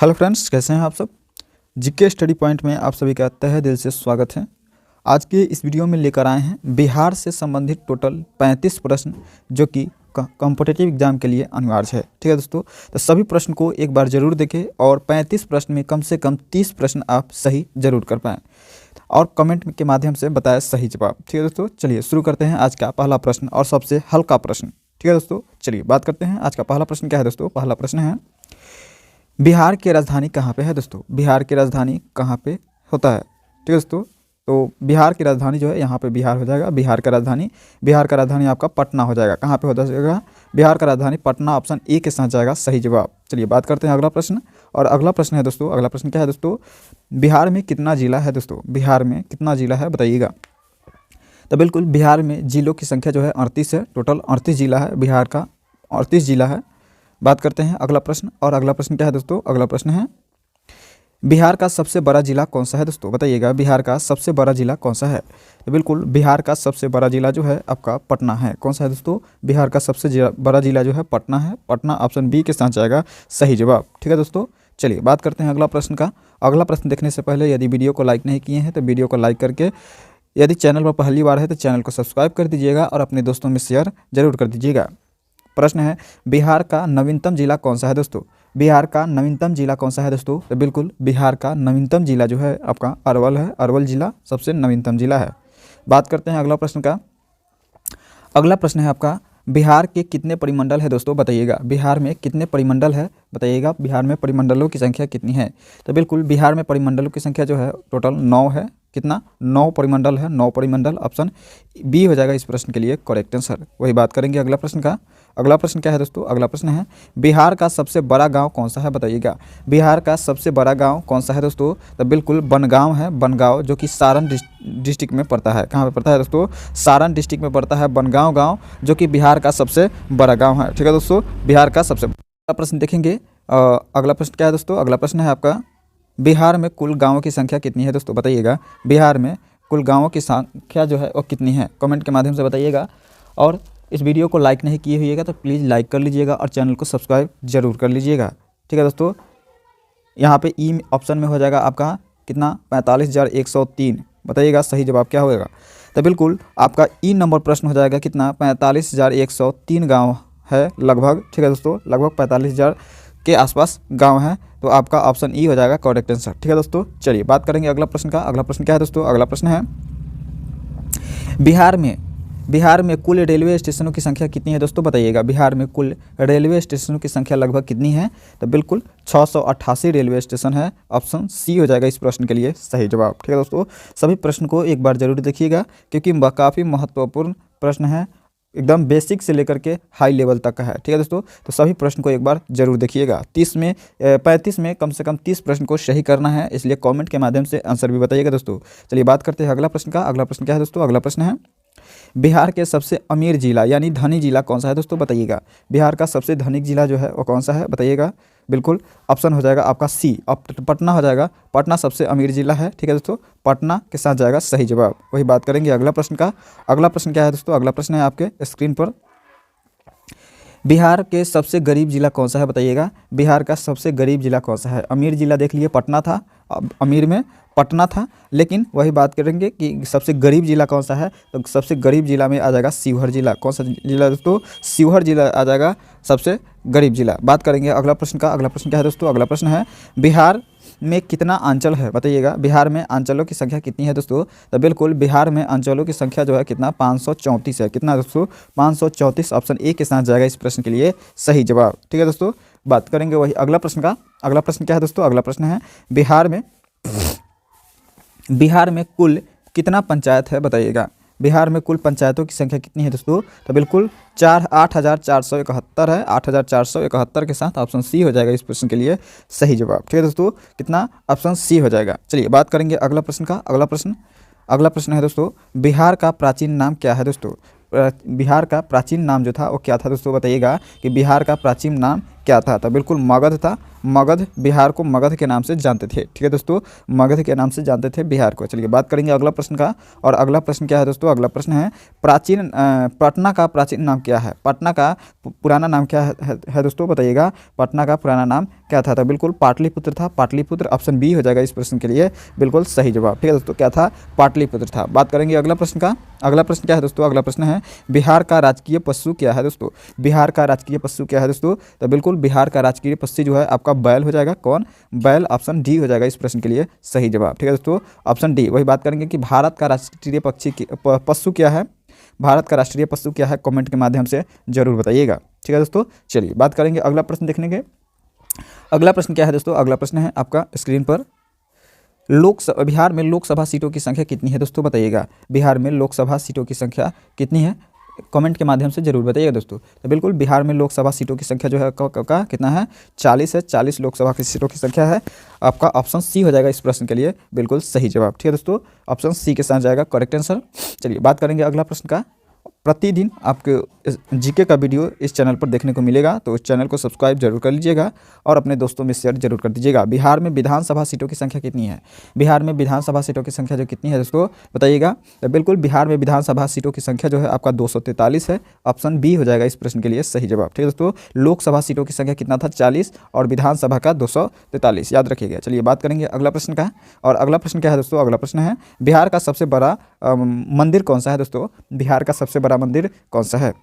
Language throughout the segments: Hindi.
हेलो फ्रेंड्स, कैसे हैं आप सब। जीके स्टडी पॉइंट में आप सभी का तहे दिल से स्वागत है। आज के इस वीडियो में लेकर आए हैं बिहार से संबंधित टोटल 35 प्रश्न जो कि कॉम्पिटिटिव एग्जाम के लिए अनिवार्य है। ठीक है दोस्तों, तो सभी प्रश्न को एक बार जरूर देखें और 35 प्रश्न में कम से कम 30 प्रश्न आप सही जरूर कर पाएँ और कमेंट के माध्यम से बताएं सही जवाब। ठीक है दोस्तों, चलिए शुरू करते हैं आज का पहला प्रश्न और सबसे हल्का प्रश्न। ठीक है दोस्तों, चलिए बात करते हैं आज का पहला प्रश्न क्या है दोस्तों। पहला प्रश्न है, बिहार की राजधानी कहाँ पे है दोस्तों। बिहार की राजधानी कहाँ पे होता है। ठीक है दोस्तों, तो बिहार की राजधानी जो है यहाँ पे बिहार हो जाएगा। बिहार का राजधानी आपका पटना हो जाएगा। कहाँ पे हो जाएगा, बिहार का राजधानी पटना, ऑप्शन ए के साथ जाएगा सही जवाब। चलिए बात करते हैं अगला प्रश्न। और अगला प्रश्न है दोस्तों, अगला प्रश्न क्या है दोस्तों, बिहार में कितना जिला है दोस्तों। बिहार में कितना जिला है बताइएगा। तो बिल्कुल बिहार में जिलों की संख्या जो है 38 है। टोटल 38 जिला है, बिहार का 38 जिला है। बात करते हैं अगला प्रश्न। और अगला प्रश्न क्या है दोस्तों, अगला प्रश्न है, बिहार का सबसे बड़ा जिला कौन सा है दोस्तों। बताइएगा बिहार का सबसे बड़ा जिला कौन सा है। तो बिल्कुल बिहार का सबसे बड़ा जिला जो है आपका पटना है। कौन सा है दोस्तों, बिहार का सबसे बड़ा जिला जो है पटना है। पटना ऑप्शन बी के साथ जाएगा सही जवाब। ठीक है दोस्तों, चलिए बात करते हैं अगला प्रश्न का। अगला प्रश्न देखने से पहले यदि वीडियो को लाइक नहीं किए हैं तो वीडियो को लाइक करके, यदि चैनल पर पहली बार है तो चैनल को सब्सक्राइब कर दीजिएगा और अपने दोस्तों में शेयर जरूर कर दीजिएगा। प्रश्न है, बिहार का नवीनतम जिला कौन सा है दोस्तों। बिहार का नवीनतम जिला कौन सा है दोस्तों। तो बिल्कुल बिहार का नवीनतम जिला जो है आपका अरवल है। अरवल जिला सबसे नवीनतम जिला है। बात करते हैं अगला प्रश्न का। अगला प्रश्न है आपका, बिहार के कितने परिमंडल है दोस्तों। बताइएगा बिहार में कितने परिमंडल है। बताइएगा बिहार में परिमंडलों की संख्या कितनी है। तो बिल्कुल बिहार में परिमंडलों की संख्या जो है टोटल 9 है। कितना, 9 परिमंडल है। 9 परिमंडल, ऑप्शन बी हो जाएगा इस प्रश्न के लिए करेक्ट आंसर। वही बात करेंगे अगला प्रश्न का। अगला प्रश्न क्या है दोस्तों, अगला प्रश्न है, बिहार का सबसे बड़ा गांव कौन सा है। बताइएगा बिहार का सबसे बड़ा गांव कौन सा है दोस्तों। तो बिल्कुल बनगांव है। बनगांव जो कि सारण डिस्ट्रिक्ट में पड़ता है। कहाँ पे पड़ता है दोस्तों, सारण डिस्ट्रिक्ट में पड़ता है बनगांव गाँव, जो कि बिहार का सबसे बड़ा गाँव है। ठीक है दोस्तों, बिहार का सबसे बड़ा प्रश्न देखेंगे। अगला प्रश्न क्या है दोस्तों, अगला प्रश्न है आपका, बिहार में कुल गाँवों की संख्या कितनी है दोस्तों। बताइएगा बिहार में कुल गाँवों की संख्या जो है वो कितनी है, कमेंट के माध्यम से बताइएगा। और इस वीडियो को लाइक नहीं किए हुइएगा तो प्लीज़ लाइक कर लीजिएगा और चैनल को सब्सक्राइब जरूर कर लीजिएगा। ठीक है दोस्तों, यहाँ पे ई ऑप्शन में हो जाएगा आपका कितना, 45,103। बताइएगा सही जवाब क्या होगा। तो बिल्कुल आपका ई नंबर प्रश्न हो जाएगा कितना, 45,103 गाँव है लगभग। ठीक है दोस्तों, लगभग 45,000 के आसपास गांव है। तो आपका ऑप्शन ई हो जाएगा करेक्ट आंसर। ठीक है दोस्तों, चलिए बात करेंगे अगला प्रश्न का। अगला प्रश्न क्या है दोस्तों, अगला प्रश्न है, बिहार में कुल रेलवे स्टेशनों की संख्या कितनी है दोस्तों। बताइएगा बिहार में कुल रेलवे स्टेशनों की संख्या लगभग कितनी है। तो बिल्कुल 688 रेलवे स्टेशन है। ऑप्शन सी हो जाएगा इस प्रश्न के लिए सही जवाब। ठीक है दोस्तों, सभी प्रश्न को एक बार जरूर देखिएगा क्योंकि काफ़ी महत्वपूर्ण प्रश्न है, एकदम बेसिक से लेकर के हाई लेवल तक का है। ठीक है दोस्तों, तो सभी प्रश्न को एक बार जरूर देखिएगा। 35 में कम से कम 30 प्रश्न को सही करना है, इसलिए कमेंट के माध्यम से आंसर भी बताइएगा दोस्तों। चलिए बात करते हैं अगला प्रश्न का। अगला प्रश्न क्या है दोस्तों, अगला प्रश्न है, बिहार के सबसे अमीर जिला यानी धनी जिला कौन सा है दोस्तों। बताइएगा बिहार का सबसे धनिक जिला जो है वो कौन सा है। बताइएगा बिल्कुल ऑप्शन हो जाएगा आपका सी, पटना हो जाएगा। पटना सबसे अमीर जिला है। ठीक है दोस्तों, पटना के साथ जाएगा सही जवाब। वही बात करेंगे अगला प्रश्न का। अगला प्रश्न क्या है दोस्तों, अगला प्रश्न है आपके स्क्रीन पर, बिहार के सबसे गरीब जिला कौन सा है। बताइएगा बिहार का सबसे गरीब जिला कौन सा है। अमीर जिला देख लिए पटना था, अमीर में पटना था, लेकिन वही बात करेंगे कि सबसे गरीब जिला कौन सा है। तो सबसे गरीब जिला में आ जाएगा शिवहर जिला। कौन सा जिला दोस्तों, शिवहर जिला आ जाएगा सबसे गरीब जिला। बात करेंगे अगला प्रश्न का। अगला प्रश्न क्या है दोस्तों, अगला प्रश्न है, बिहार में कितना अंचल है। बताइएगा बिहार में अंचलों की संख्या कितनी है दोस्तों। तो बिल्कुल बिहार में अंचलों की संख्या जो है कितना, 534 है। कितना दोस्तों, 534। ऑप्शन ए के साथ जाएगा इस प्रश्न के लिए सही जवाब। ठीक है दोस्तों, बात करेंगे वही अगला प्रश्न का। अगला प्रश्न क्या है दोस्तों, अगला प्रश्न है, बिहार में कुल कितना पंचायत है। बताइएगा बिहार में कुल पंचायतों की संख्या कितनी है दोस्तों। तो बिल्कुल 8,471 है। 8,471 के साथ ऑप्शन सी हो जाएगा इस प्रश्न के लिए सही जवाब। ठीक है दोस्तों, कितना, ऑप्शन सी हो जाएगा। चलिए बात करेंगे अगला प्रश्न का। अगला प्रश्न है दोस्तों, बिहार का प्राचीन नाम क्या है दोस्तों। बिहार का प्राचीन नाम जो था वो क्या था दोस्तों। बताइएगा कि बिहार का प्राचीन नाम क्या था। तो बिल्कुल मगध था। मगध, बिहार को मगध के नाम से जानते थे। ठीक है दोस्तों, मगध के नाम से जानते थे बिहार को। चलिए बात करेंगे अगला प्रश्न का, और अगला प्रश्न क्या है दोस्तों, अगला प्रश्न है पटना का प्राचीन नाम क्या है? पटना का पुराना नाम क्या है दोस्तों, बताइएगा। पटना का पुराना नाम क्या था? तो बिल्कुल पाटलिपुत्र था, पाटलिपुत्र। ऑप्शन बी हो जाएगा इस प्रश्न के लिए बिल्कुल सही जवाब। ठीक है दोस्तों, क्या था? पाटलिपुत्र था। बात करेंगे अगला प्रश्न का। अगला प्रश्न क्या है दोस्तों, अगला प्रश्न है बिहार का राजकीय पशु क्या है दोस्तों? बिहार का राजकीय पशु क्या है दोस्तों? तो बिल्कुल बिहार का राजकीय पशु जो है आपका बैल हो जाएगा। कौन? बैल। ऑप्शन डी हो जाएगा इस प्रश्न के लिए सही जवाब। ठीक है दोस्तों, ऑप्शन डी। वही बात करेंगे कि भारत का राष्ट्रीय पशु क्या है? भारत का राष्ट्रीय पशु क्या है? कमेंट के माध्यम से जरूर बताइएगा। ठीक है दोस्तों, चलिए बात करेंगे अगला प्रश्न देखने के। अगला प्रश्न क्या है दोस्तों, अगला प्रश्न है आपका स्क्रीन पर बिहार में लोकसभा सीटों की संख्या कितनी है दोस्तों, बताइएगा। बिहार में लोकसभा सीटों की संख्या कितनी है? कमेंट के माध्यम से जरूर बताइएगा दोस्तों। तो बिल्कुल बिहार में लोकसभा सीटों की संख्या जो है का कितना है? 40 है। 40 लोकसभा की सीटों की संख्या है। आपका ऑप्शन सी हो जाएगा इस प्रश्न के लिए बिल्कुल सही जवाब। ठीक है दोस्तों, ऑप्शन सी के साथ जाएगा करेक्ट आंसर। चलिए बात करेंगे अगला प्रश्न का। प्रतिदिन आपके जीके का वीडियो इस चैनल पर देखने को मिलेगा, तो इस चैनल को सब्सक्राइब जरूर कर लीजिएगा और अपने दोस्तों में शेयर जरूर कर दीजिएगा। बिहार में विधानसभा सीटों की संख्या कितनी है? बिहार में विधानसभा सीटों की संख्या जो कितनी है दोस्तों, बताइएगा। तो बिल्कुल बिहार में विधानसभा सीटों की संख्या जो है आपका 243 है। ऑप्शन बी हो जाएगा इस प्रश्न के लिए सही जवाब। ठीक है दोस्तों, लोकसभा सीटों की संख्या कितना था? 40 और विधानसभा का 243, याद रखिएगा। चलिए बात करेंगे अगला प्रश्न का, और अगला प्रश्न क्या है दोस्तों, अगला प्रश्न है बिहार का सबसे बड़ा मंदिर कौन सा है दोस्तों? बिहार का सबसे बड़ा मंदिर कौन सा है?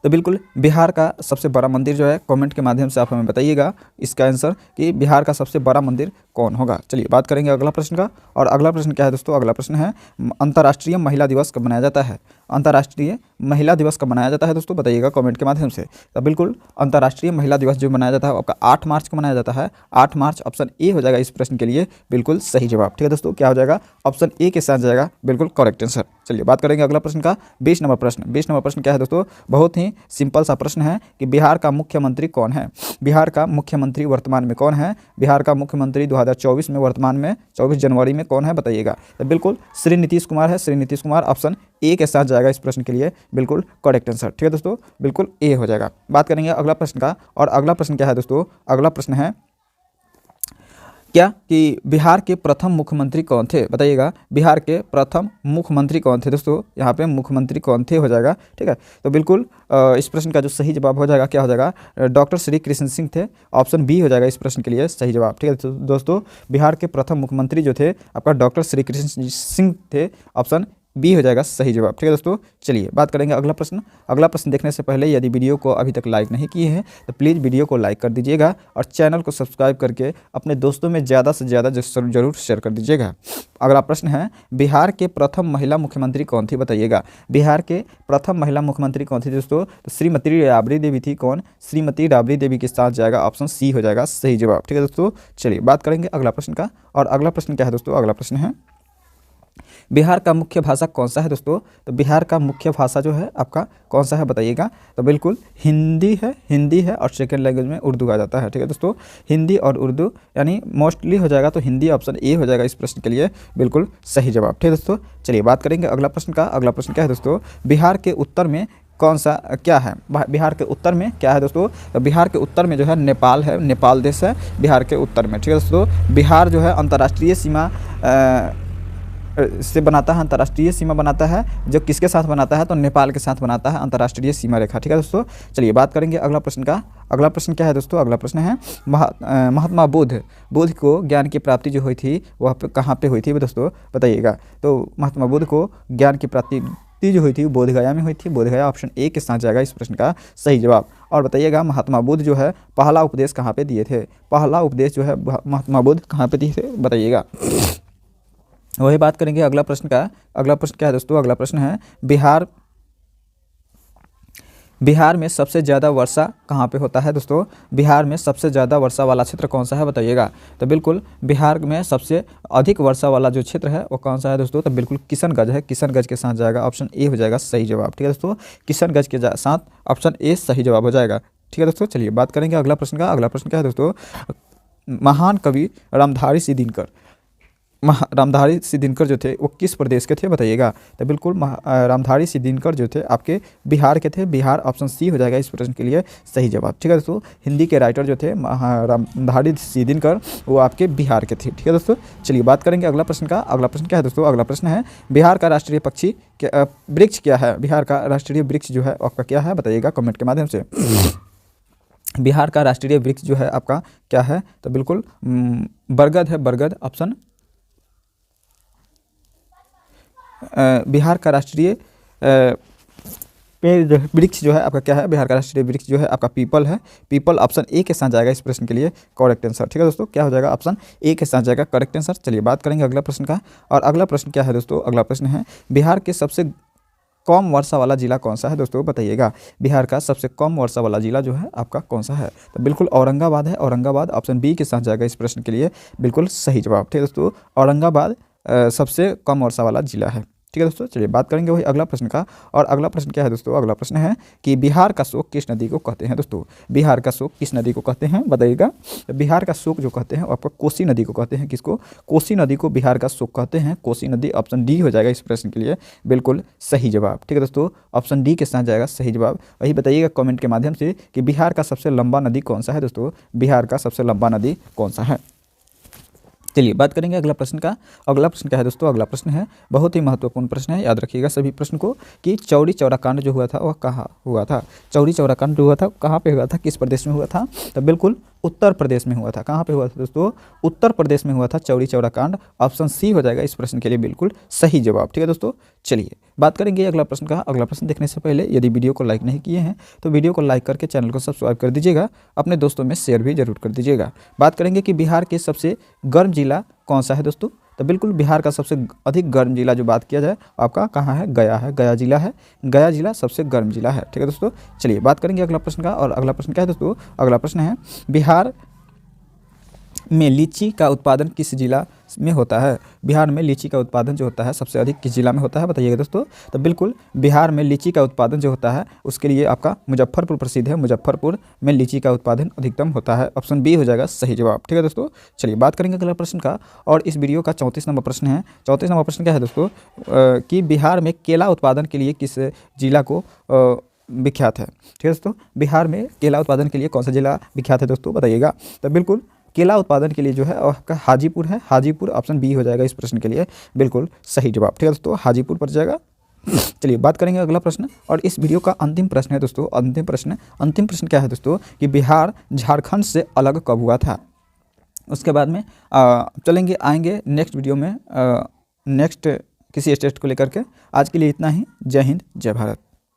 तो बिल्कुल बिहार का सबसे बड़ा मंदिर जो है कमेंट के माध्यम से आप हमें बताइएगा इसका आंसर कि बिहार का सबसे बड़ा मंदिर कौन होगा। चलिए बात करेंगे अगला प्रश्न का, और अगला प्रश्न क्या है दोस्तों, अगला प्रश्न है अंतर्राष्ट्रीय महिला दिवस कब मनाया जाता है? अंतर्राष्ट्रीय महिला दिवस कब मनाया जाता है दोस्तों, बताइएगा कमेंट के माध्यम से। तो बिल्कुल अंतर्राष्ट्रीय महिला दिवस जो मनाया जाता है आपका 8 मार्च को मनाया जाता है। 8 मार्च। ऑप्शन ए हो जाएगा इस प्रश्न के लिए बिल्कुल सही जवाब। ठीक है दोस्तों, क्या हो जाएगा? ऑप्शन ए के साथ जाएगा बिल्कुल करेक्ट आंसर। चलिए बात करेंगे अगला प्रश्न का। 20 नंबर प्रश्न। 20 नंबर प्रश्न क्या है दोस्तों, बहुत ही सिंपल सा प्रश्न है कि बिहार का मुख्यमंत्री कौन है? बिहार का मुख्यमंत्री वर्तमान में कौन है? बिहार का मुख्यमंत्री 2024 में वर्तमान में 24 जनवरी में कौन है, बताइएगा। तो बिल्कुल श्री नीतीश कुमार है। श्री नीतीश कुमार। ऑप्शन ए के साथ जाएगा इस प्रश्न के लिए बिल्कुल करेक्ट आंसर। ठीक है दोस्तों, बिल्कुल ए हो जाएगा। बात करेंगे अगला प्रश्न का, और अगला प्रश्न क्या है दोस्तों, अगला प्रश्न है क्या कि बिहार के प्रथम मुख्यमंत्री कौन थे, बताइएगा। बिहार के प्रथम मुख्यमंत्री कौन थे दोस्तों, यहाँ पे मुख्यमंत्री कौन थे हो जाएगा। ठीक है, तो बिल्कुल इस प्रश्न का जो सही जवाब हो जाएगा क्या हो जाएगा, डॉक्टर श्री कृष्ण सिंह थे। ऑप्शन बी हो जाएगा इस प्रश्न के लिए सही जवाब। ठीक है तो दोस्तों, बिहार के प्रथम मुख्यमंत्री जो थे आपका डॉक्टर श्री कृष्ण सिंह थे। ऑप्शन बी हो जाएगा सही जवाब। ठीक है दोस्तों, चलिए बात करेंगे अगला प्रश्न। अगला प्रश्न देखने से पहले यदि वीडियो को अभी तक लाइक नहीं किए हैं तो प्लीज़ वीडियो को लाइक कर दीजिएगा और चैनल को सब्सक्राइब करके अपने दोस्तों में ज़्यादा से ज़्यादा जरूर शेयर कर दीजिएगा। अगला प्रश्न है बिहार के प्रथम महिला मुख्यमंत्री कौन थी, बताइएगा। बिहार के प्रथम महिला मुख्यमंत्री कौन थी दोस्तों, तो श्रीमती राबड़ी देवी थी। कौन? श्रीमती राबड़ी देवी के साथ जाएगा ऑप्शन सी हो जाएगा सही जवाब। ठीक है दोस्तों, चलिए बात करेंगे अगला प्रश्न का, और अगला प्रश्न क्या है दोस्तों, अगला प्रश्न है बिहार का मुख्य भाषा कौन सा है दोस्तों, तो बिहार का मुख्य भाषा जो है आपका कौन सा है, बताइएगा। तो बिल्कुल हिंदी है और सेकेंड लैंग्वेज में उर्दू आ जाता है। ठीक है दोस्तों, हिंदी और उर्दू यानी मोस्टली हो जाएगा तो हिंदी। ऑप्शन ए हो जाएगा इस प्रश्न के लिए बिल्कुल सही जवाब। ठीक है दोस्तों, चलिए बात करेंगे अगला प्रश्न का। अगला प्रश्न क्या है दोस्तों, बिहार के उत्तर में कौन सा क्या है, बिहार के उत्तर में क्या है दोस्तों, तो बिहार के उत्तर में जो है नेपाल है। नेपाल देश है बिहार के उत्तर में। ठीक है दोस्तों, बिहार जो है अंतर्राष्ट्रीय सीमा से बनाता है, अंतर्राष्ट्रीय सीमा बनाता है। जो किसके साथ बनाता है, तो नेपाल के साथ बनाता है अंतर्राष्ट्रीय सीमा रेखा। ठीक है दोस्तों, चलिए बात करेंगे अगला प्रश्न का। अगला प्रश्न क्या है दोस्तों, अगला प्रश्न है महात्मा बुद्ध को ज्ञान की प्राप्ति जो हुई थी वह कहाँ पे हुई थी दोस्तों, बताइएगा। तो महात्मा बुद्ध को ज्ञान की प्राप्ति जो हुई थी बोधगया में हुई थी। बोधगया। ऑप्शन ए के साथ जाएगा इस प्रश्न का सही जवाब। और बताइएगा महात्मा बुद्ध जो है पहला उपदेश कहाँ पे दिए थे, पहला उपदेश जो है महात्मा बुद्ध कहाँ पे दिए थे, बताइएगा। वही बात करेंगे अगला प्रश्न का। अगला प्रश्न क्या है दोस्तों, अगला प्रश्न है बिहार में सबसे ज़्यादा वर्षा कहाँ पे होता है दोस्तों, बिहार में सबसे ज़्यादा वर्षा वाला क्षेत्र कौन सा है, बताइएगा। तो बिल्कुल बिहार में सबसे अधिक वर्षा वाला जो क्षेत्र है वो कौन सा है दोस्तों, तो बिल्कुल किशनगंज है। किशनगंज के साथ जाएगा ऑप्शन ए हो जाएगा सही जवाब। ठीक है दोस्तों, किशनगंज के साथ ऑप्शन ए सही जवाब हो जाएगा। ठीक है दोस्तों, चलिए बात करेंगे अगला प्रश्न का। अगला प्रश्न क्या है दोस्तों, महान कवि रामधारी सिंह दिनकर रामधारी सिद्दीनकर जो थे वो किस प्रदेश के थे बताइएगा। तो बिल्कुल रामधारी सिद्दीनकर जो थे आपके बिहार के थे। बिहार ऑप्शन सी हो जाएगा इस प्रश्न के लिए सही जवाब। ठीक है दोस्तों, हिंदी के राइटर जो थे रामधारी सिद्दीनकर वो आपके बिहार के थे। ठीक है दोस्तों, चलिए बात करेंगे अगला प्रश्न का। अगला प्रश्न क्या है दोस्तों? अगला प्रश्न है बिहार का राष्ट्रीय पक्षी वृक्ष क्या है? बिहार का राष्ट्रीय वृक्ष जो है आपका क्या है बताइएगा कमेंट के माध्यम से। बिहार का राष्ट्रीय वृक्ष जो है आपका क्या है? तो बिल्कुल बरगद है, बरगद ऑप्शन। बिहार का राष्ट्रीय पेड़ वृक्ष जो है आपका क्या है? बिहार का राष्ट्रीय वृक्ष जो है आपका पीपल है। पीपल ऑप्शन ए के साथ जाएगा इस प्रश्न के लिए करेक्ट आंसर। ठीक है दोस्तों, क्या हो जाएगा? ऑप्शन ए के साथ जाएगा करेक्ट आंसर। चलिए बात करेंगे अगला प्रश्न का। और अगला प्रश्न क्या है दोस्तों? अगला प्रश्न है बिहार के सबसे कम वर्षा वाला जिला कौन सा है दोस्तों बताइएगा। बिहार का सबसे कम वर्षा वाला जिला जो है आपका कौन सा है? तो बिल्कुल औरंगाबाद है। औरंगाबाद ऑप्शन बी के साथ जाएगा इस प्रश्न के लिए बिल्कुल सही जवाब। ठीक है दोस्तों, औरंगाबाद सबसे कम वर्षा वाला जिला है। ठीक है दोस्तों, चलिए बात करेंगे वही अगला प्रश्न का। और अगला प्रश्न क्या है दोस्तों? अगला प्रश्न है कि बिहार का शोक किस नदी को कहते हैं दोस्तों? बिहार का शोक किस नदी को कहते हैं बताइएगा। बिहार का शोक जो कहते हैं आपका कोसी नदी को कहते हैं। किसको? कोसी नदी को बिहार का शोक कहते हैं। कोसी नदी ऑप्शन डी हो जाएगा इस प्रश्न के लिए बिल्कुल सही जवाब। ठीक है दोस्तों, ऑप्शन डी के साथ जाएगा सही जवाब। वही बताइएगा कमेंट के माध्यम से कि बिहार का सबसे लंबा नदी कौन सा है दोस्तों? बिहार का सबसे लंबा नदी कौन सा है? चलिए बात करेंगे अगला प्रश्न का। अगला प्रश्न क्या है दोस्तों? अगला प्रश्न है बहुत ही महत्वपूर्ण प्रश्न है, याद रखिएगा सभी प्रश्न को, कि चौरी चौरा कांड जो हुआ था वह कहाँ हुआ था? चौरी चौरा कांड जो हुआ था कहाँ पे हुआ था? किस प्रदेश में हुआ था? तो बिल्कुल उत्तर प्रदेश में हुआ था। कहाँ पे हुआ था दोस्तों? उत्तर प्रदेश में हुआ था चौरी चौरा कांड। ऑप्शन सी हो जाएगा इस प्रश्न के लिए बिल्कुल सही जवाब। ठीक है दोस्तों, चलिए बात करेंगे अगला प्रश्न का। अगला प्रश्न देखने से पहले यदि वीडियो को लाइक नहीं किए हैं तो वीडियो को लाइक करके चैनल को सब्सक्राइब कर दीजिएगा, अपने दोस्तों में शेयर भी जरूर कर दीजिएगा। बात करेंगे कि बिहार के सबसे गर्म जिला कौन सा है दोस्तों? तो बिल्कुल बिहार का सबसे अधिक गर्म जिला जो बात किया जाए आपका कहाँ है? गया है, गया जिला है। गया जिला सबसे गर्म जिला है। ठीक है दोस्तों, चलिए बात करेंगे अगला प्रश्न का। और अगला प्रश्न क्या है दोस्तों? अगला प्रश्न है बिहार में लीची का उत्पादन किस जिला में होता है? बिहार में लीची का उत्पादन जो होता है सबसे अधिक किस जिला में होता है बताइएगा दोस्तों। तो बिल्कुल बिहार में लीची का उत्पादन जो होता है उसके लिए आपका मुजफ्फरपुर प्रसिद्ध है। मुजफ्फरपुर में लीची का उत्पादन अधिकतम होता है। ऑप्शन बी हो जाएगा सही जवाब। ठीक है दोस्तों, चलिए बात करेंगे अगला प्रश्न का। और इस वीडियो का 34 नंबर प्रश्न है। 34 नंबर प्रश्न क्या है दोस्तों? कि बिहार में केला उत्पादन के लिए किस जिला को विख्यात है? ठीक है दोस्तों, बिहार में केला उत्पादन के लिए कौन सा जिला विख्यात है दोस्तों बताइएगा। तो बिल्कुल केला उत्पादन के लिए जो है आपका हाजीपुर है। हाजीपुर ऑप्शन बी हो जाएगा इस प्रश्न के लिए बिल्कुल सही जवाब। ठीक है दोस्तों, हाजीपुर पर जाएगा। चलिए बात करेंगे अगला प्रश्न। और इस वीडियो का अंतिम प्रश्न है दोस्तों, अंतिम प्रश्न क्या है दोस्तों? कि बिहार झारखंड से अलग कब हुआ था? उसके बाद में चलेंगे आएंगे नेक्स्ट वीडियो में नेक्स्ट किसी स्टेट को लेकर के। आज के लिए इतना ही। जय हिंद, जय भारत।